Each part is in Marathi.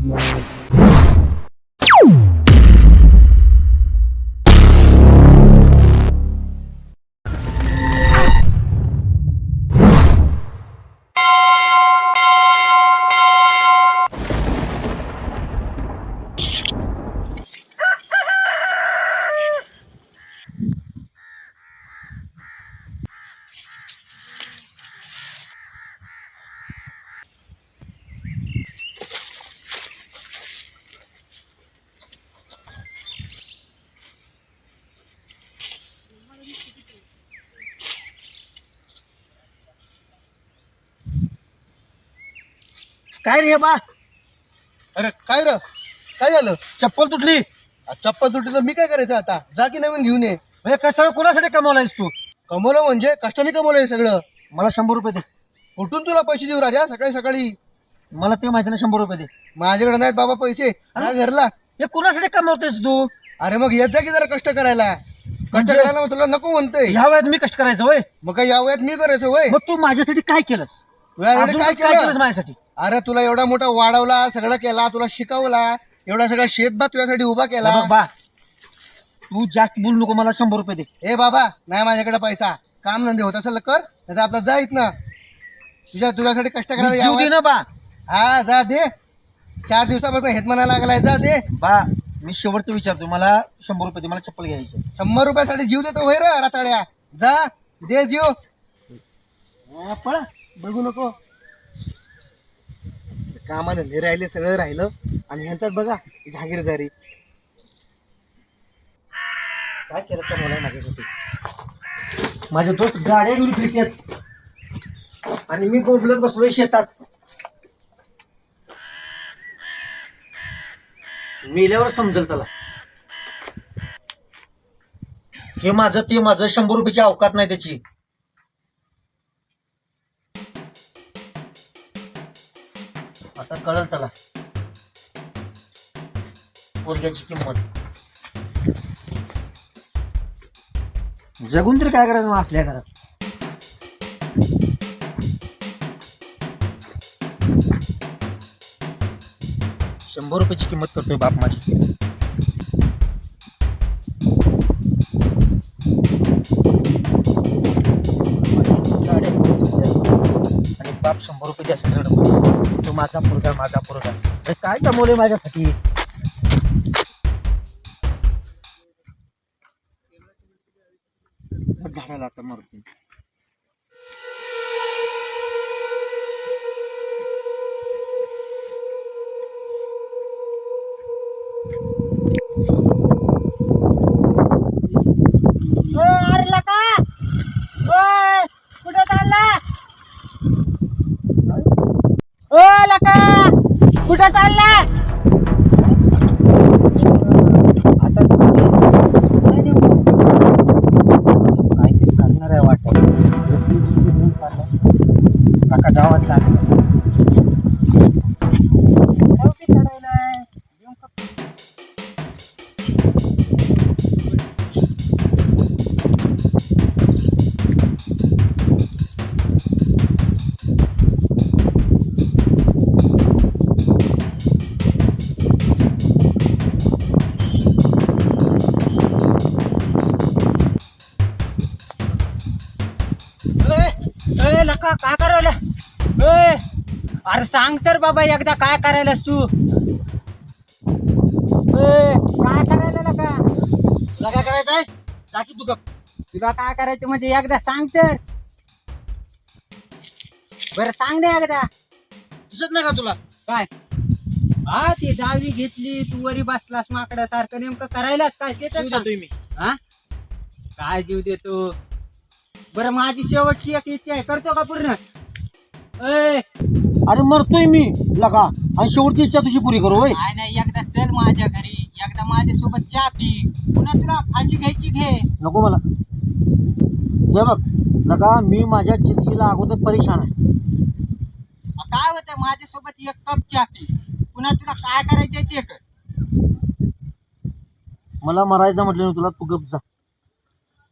काय रे बा? अरे काय र, काय झालं? चप्पल तुटली. चप्पल तुटली तर मी काय करायचं आता? जा की नवीन घेऊन ये. म्हणजे काय सगळं कोणासाठी कमवलायस तू? कमवलं म्हणजे कष्टाने कमवलंय सगळं. मला 100 रुपये दे. कुठून तुला पैसे देऊ राजा सकाळी सकाळी? मला ते माहिती नाही, 100 रुपये दे. माझ्याकडे नाहीत बाबा पैसे. जा घरला. हे कोणासाठी कमवतेस तू? अरे मग येत जा की जरा कष्ट करायला. कष्ट करायला मग तुला नको म्हणतोय. ह्या वयात मी कष्ट करायचं होय? मग काय या वयात मी करायचं होय? मग तू माझ्यासाठी काय केलंस? तुझ्याकडे अजून काय काय केलंस केलं? माझ्यासाठी? अरे तुला एवढा मोठा वाढवला, सगळं केला, तुला शिकवला, एवढा सगळा शेतभात तुझ्यासाठी उभा केला. बघ बा, तू जास्त बोलू नको. मला 100 रुपये दे. ए बाबा, नाही माझ्याकडे पैसा. काम धंदे होत असेल कर, नाही तर आपला जा इथनं. तुझ्यासाठी कष्ट मी करायला जीव या दे वयात- ना बा. हा जा दे. 4 दिवसापासून हेत म्हणायला लागलाय. जा दे. बा, मी शेवटचं विचारतो. मला 100 रुपये दे. मला चप्पल घ्यायची. 100 रुपयासाठी जीव देतो होय रे रताळ्या? जा दे जीव. पळा, बघू नको. कामाधंदे राहिले, सगळं राहिलं आणि ह्यांच्यात बघा जहागीरदारी. काय केलं तर मला माझ्यासाठी? माझे दोस्त गाड्या घेऊन फिरतात आणि मी बोलत बसलोय शेतात. मेल्यावर समजेल त्याला. हे माझं ते माझं. 100 रुपयाची अवकात नाही त्याची. आता कळल त्याला पोरग्याची किंमत. जगून तरी काय करायचं मग आपल्या घरात? शंभर रुपयाची किंमत करतोय बाप माझी. आणि बाप 100 रुपये द्यायचं रडतो. तो माझा पोरगा, माझा पोरगा. अरे काय कमवले माझ्यासाठी? झाडाला आता मरतो. अरे लका, ओय कुठे चालला? ओ लका, कुठे चालला? आता काहीतरी करणार आहे वाटत. काका गावात चालला. लका काय करायला? अरे सांग तर बाबा एकदा, काय करायलास तू? काय करायला लका? तुला काय करायचं आहे? जा की तू गप. तुला काय करायचं म्हणजे एकदा सांग तर. बरं सांग ना एकदा. दिसत नाही का तुला? काय? हा ती दावी घेतली, तू वरी बसलास माकडा सारखं. नेमकं करायलाच काय ते तर सांग. तुम्ही हा काय जीव देतो? बरं माझी शेवटची एक इच्छा आहे, करतो का पूर्ण? अरे मरतोय मी लगा, आणि शेवटची इच्छा तुझी पुरी करू होय? काय नाही, एकदा चल माझ्या घरी, एकदा माझ्यासोबत चहा पी, पुन्हा तुला फाशी घ्यायची घे. नको मला. हे बघ लगा, मी माझ्या जिंदगीला अगोदर परेशान आहे. काय होतं, माझ्यासोबत एक कप चहा पी, पुन्हा तुला काय करायचंय ते कर. मला मरायचं म्हटलं ना तुला, तू गप जा.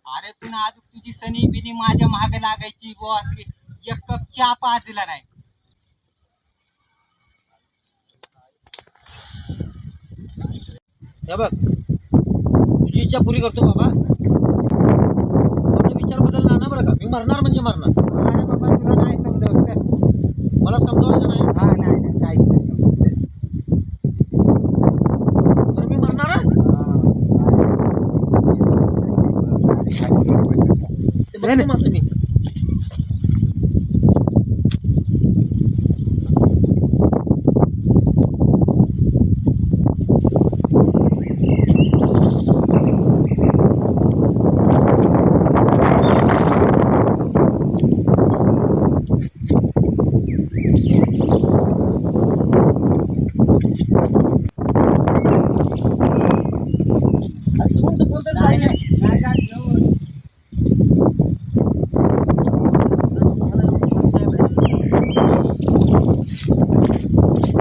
अरे पुन्हा अजून तुझी सनी बिनी माझ्या मागे लागायची बॉस. एक कप चहा पाजला नाही. हे बघ तुझी इच्छा पुरी करतो बाबा. माझा विचार बदलला ना बरं का. मी मरणार म्हणजे मरणार. अरे बाबा तुला नाही समजावं चल. मला समजावायचं नाही. हा नाही काहीच नाही समजत. तर मी मरणार हं? ते बघतो माझं मी.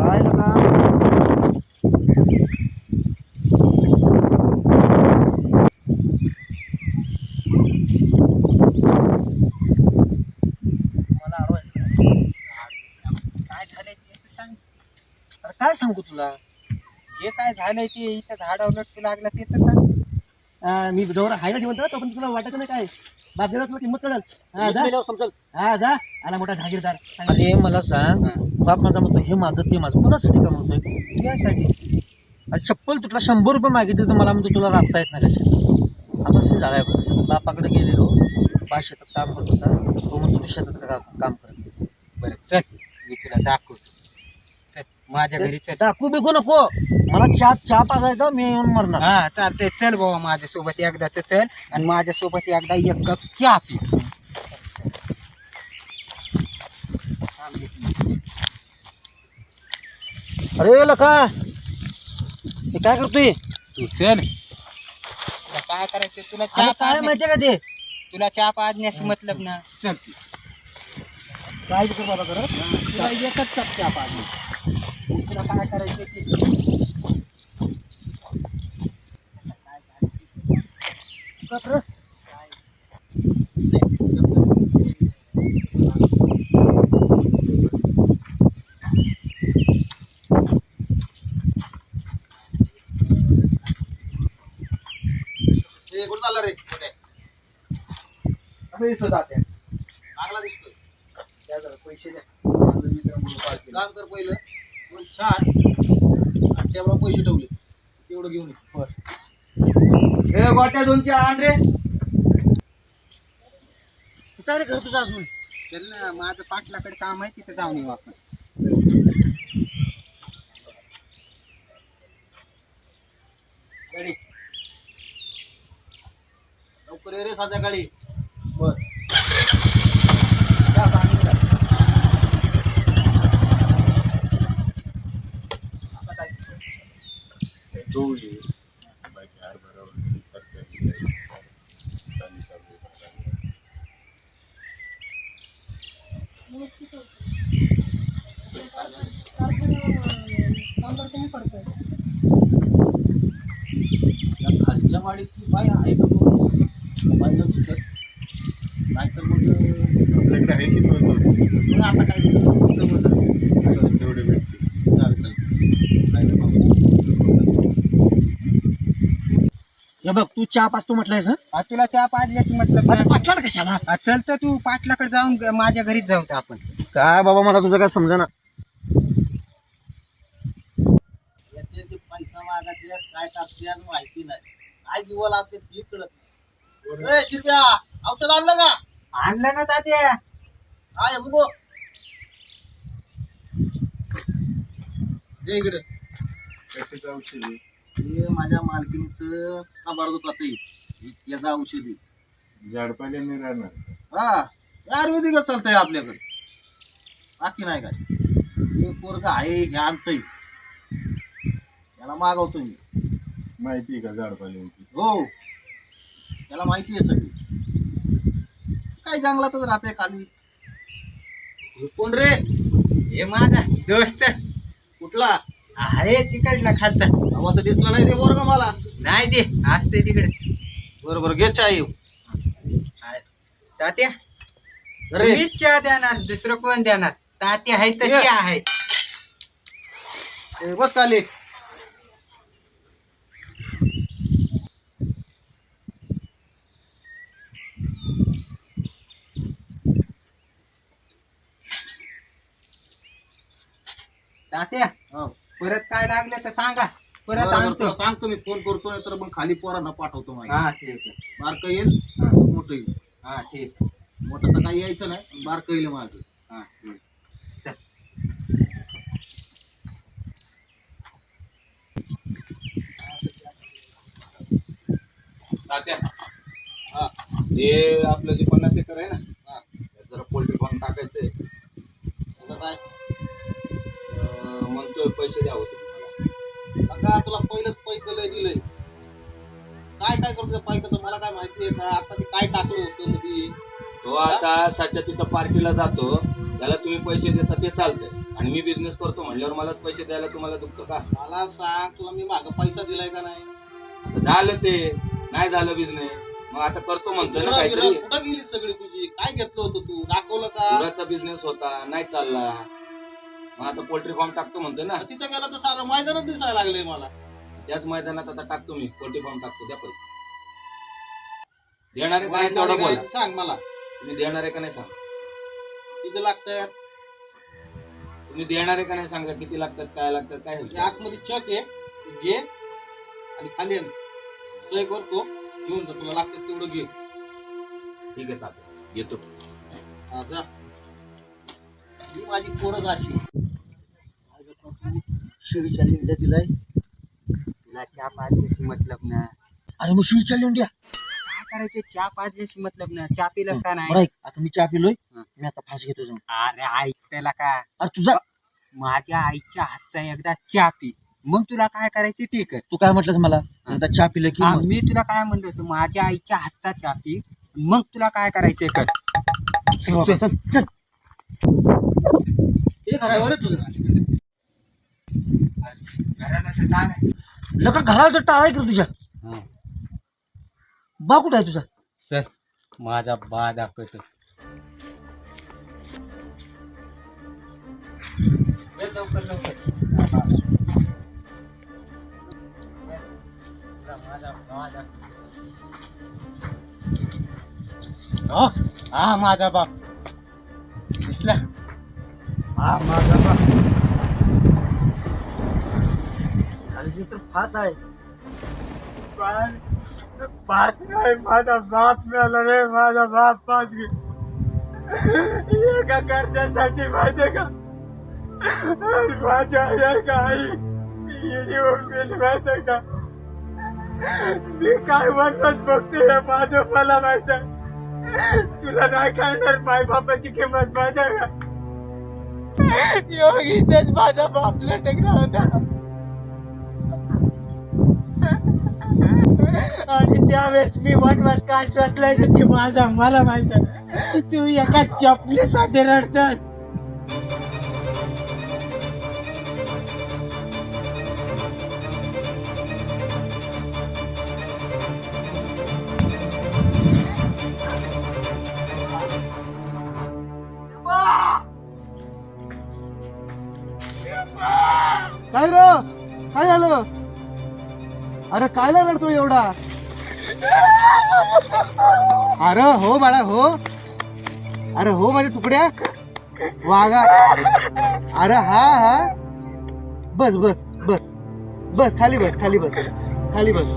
काय लगा मला अडवायचं. काय झालंय ते तर सांग. अरे काय सांगू तुला. जे काय झालंय ते इथं झाडावर लटकू लागला ते तर सांग. मी जोर हायला जिवंत तो पण तुला वाटायचं नाही काय बागेला तुला किंमत कळल. हा जा मेल्यावर समजल. हा जा आला मोठा जागीरदार. अरे मला सांग बाप माझा म्हणतो हे माझं ते माझं कोणासाठी का म्हणतोय. यासाठी अरे चप्पल तुला 100 रुपये मागितले तर मला म्हणतो तुला राबता येत नाही कशा. असं सीन झालाय बघ. बापाकडे गेलेलो बा शेतात काम करत होता. तो म्हणतो मी शेतात काम करत. बरं चल मी तुला दाखवतो. चल माझ्या घरी चल. दाखवू बिकू नको. मला चहा पाजायचा मी येऊन मरणार. हा चालतंय चल बाबा माझ्यासोबत एकदाच चल आणि माझ्यासोबत एकदा एक कप चहा पी. अरे लका हे काय करतोय. तू चल. तुला काय करायचं तुला चहा अरे काय पाजण्या- माहितीये का ते तुला चहा पाजण्याशी मतलब ना. चल तू. काय बिकू बाबा करत. तुला एकच कप चहा पाजणे. तुला काय करायचं ते कुठं चालला रे असं दिसत जाते चांगला दिसतोय. द्या जरा पैसे द्या. काम कर पहिलं मग छान आणि त्यामुळे पैसे ठेवले तेवढं घेऊन ये. गोट्या 2 आण रे. काय रे घर तुझं अजून. चल ना माझं पाटलाकडे काम आहे तिथे जाऊन येऊ आपण. गाडी लवकर ये रे संध्याकाळी. बर जा सांगितलं. आता काय या खालच्या माडीत बाई आहे का बघ. बाईला दिसत नाहीतर मग आपल्याकडे आहे की नव्हतं पण आता काय तेवढे भेटते. चालतंय. हे बघ तू चहा पाजतो म्हटलंयस हं? आ, तुला चहा पाजल्याशी मतलब माझ्या ना. पाटलाड कशाला. चल तर तू पाटलाकडे जाऊन माझ्या घरीच जाऊ तर आपण. काय बाबा मला तुझं काय समजेना. येते ते पैसा मागा ते काय करते माहिती नाही. काय दिवं लागते ती कळत नाही. ए शिरप्या औषध आणलं का. आणलं ना तात्या. काय बघू दे इकडे. कशाचं औषध आहे? हे माझ्या मालकीचं खबर होता ते याचं औषध आहे. झाडपाल्याने राहणार. हा हे आयुर्वेदिकच चालतंय आपल्याकडे. बाकी नाही काय. हे पोरग आहे हे आणतंय त्याला मागवतोय मी. माहिती आहे का झाडपाल्यांची. हो त्याला माहिती आहे सगळी. काय जंगलातच राहते खाली. हे कोण रे. हे माझा दोस्त कुठला आहे तिकडला खालचा. आम्हाला तर दिसला नाही रे पोरग मला. नाही ते असते तिकडे. बरोबर घे चाय. तात्या अरे मीच चहा देणार दुसरं कोण देणार. तात्या आहे तर ये. चहा आहे. बस खाली. तात्या हो. परत काय लागलं तर सांगा, परत बरोबर, आणतो. तुला सांगतो मी, फोन करतो नाही तर मग खाली पोरांना पाठवतो माझ्या. हा ठीक आहे. बारकं येईल हा. मोठं येईल. हा ठीक आहे. मोठं तर काही यायचं नाही, बारकं येईल माझं. हा ठीक. तात्या हे आपलं जे 50 एकर आहे ना, त्यात जरा पोल्ट्री फार्म टाकायचंय. आता काय म्हणतोय पैसे द्यावं तुम्हाला. काका, तुला पहिलंच पैक लय दिलंय. काय काय करतो त्या पैकाचं मला काय माहिती आहे का? आता ते काय टाकलं होतं मध्ये? तो आता सच्या तिथं पार्टीला जातो, त्याला तुम्ही पैसे देता ते चालतंय, आणि मी बिझनेस करतो म्हणल्यावर मलाच पैसे द्यायला तुम्हाला दुखतं का? मला सांग, तुला मी मागं पैसा दिलाय का नाही? आता झालं ते, नाही झालं बिझनेस, मग आता करतो म्हणतोय ना काहीतरी. कुठं गेली सगळी तुझी? काय घेतलं होतं तू? दाखवलं का? पुराचा बिझनेस होता, नाही चालला, मग आता पोल्ट्री फार्म टाकतो म्हणतोय ना. तिथं गेला तर सारं मैदानच दिसायला लागलंय मला. त्याच मैदानात आता टाकतो मी, पोल्ट्री फार्म टाकतो. द्या पैसे. देणार आहे का नाही तेवढं काय बोला. सांग मला, तुम्ही देणार आहे का नाही सांगा. किती लागतंय? तुम्ही देणार आहे का नाही सांगा. किती लागतात, काय लागतात, काय ते होतं. आतमध्ये चक आहे, घे आणि खाली आण. सोय करतो, घेऊन जा. तुला लागतं तेवढं घे. ठीक आहे तात्या, येतो. हा, जा. ही माझी पोरच अशी. शेळीच्या लेंड्या दिलाय. तुला चहा पाजल्याशी मतलब ना. अरे मग शेळीच्या लेंड्या काय करायचं, चहा पाजल्याशी मतलब ना. चहा पिलंस का नाही? बरं ऐक, आता मी चहा पिलोय, हा. मी आता फास घेतो जाऊन. अरे ऐक त्याला का, अरे तुझा माझ्या आईच्या हातचा एकदा चहा पी, मग तुला काय करायचं ते कर. तू काय म्हटलंस मला एकदा चहा पिलं की हा, मग. मी तुला काय म्हणलो होतो, माझ्या आईच्या हातचा चहा पी, मग तुला काय करायचंय कर. चल चल चल. हे खरं बरं तुझं. घराला तर सांग. लका घराला तर टाळा आहे का तुझ्या? बा कुठं आहे तुझा? चल माझा बा दाखवतो. लवकर लवकर. माझा बा दाखवतो. हा माझा बाप दिसला. हा माझा बाप. खाली तर फास आहे. पाच नाही, माझा बाप मिळाला रे. माझा बाप पाच एका कर्जासाठी माहितीये का, माझ्या एका आई येऊन गेली माहितीये का. मी काय म्हणत बघते माझं मला माहित आहे. तुला नाही कळणार माय बापाची किंमत माहितीये का. योगीतच माझा बाप लटकला होता, आणि त्यावेळेस मी वनवास काय शोधलाय ना ते माझा मला माहित आहे. तू एका चपलीसाठी रडतस. काय रे, काय झालं? अरे कायला रडतो एवढा? अरे हो बाळा, हो. अरे हो माझ्या तुकड्या वागा. अरे हा हा, बस बस बस बस, खाली बस, खाली बस, खाली बस,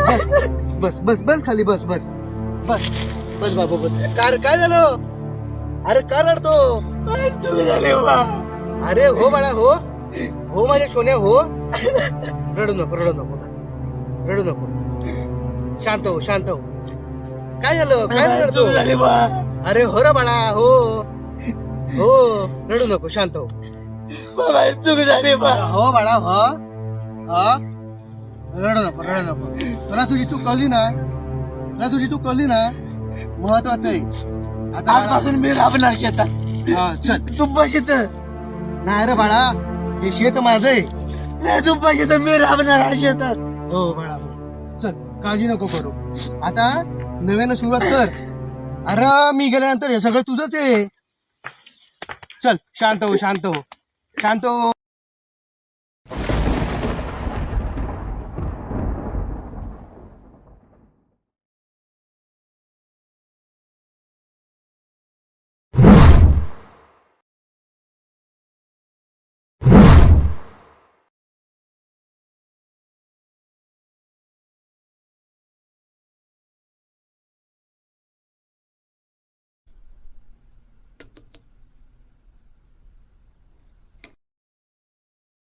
बस बस बस बस, खाली बस, बस बस बस बाबू बस. काय झालं? अरे का रडतो? अरे हो बाळा, हो हो माझ्या सोन्या, हो. रडू नको, रडू नको, रडू नको. शांत हो, शांत हो. काय झालं? काय रडतो? अरे हो रे बाळा, हो हो, रडू नको, शांत हो. चूक झाली हो बाळा, हो हा, रडू नको, रडू नको. तुला तुझी चूक कळली ना, तुला तुझी चूक कळली ना, महत्वाचं आहे. आता आजपासून मी राबणार शेतात. हा चल, तू शेत नाही रे बाळा, हे शेत माझं आहे. तू शेत, मी राबणार शेतात. हो बाळा, चल काळजी नको करू. आता नव्यानं सुरुवात कर. अरे मी गेल्यानंतर हे सगळं तुझंच आहे. चल शांत हो, शांत हो, शांत हो.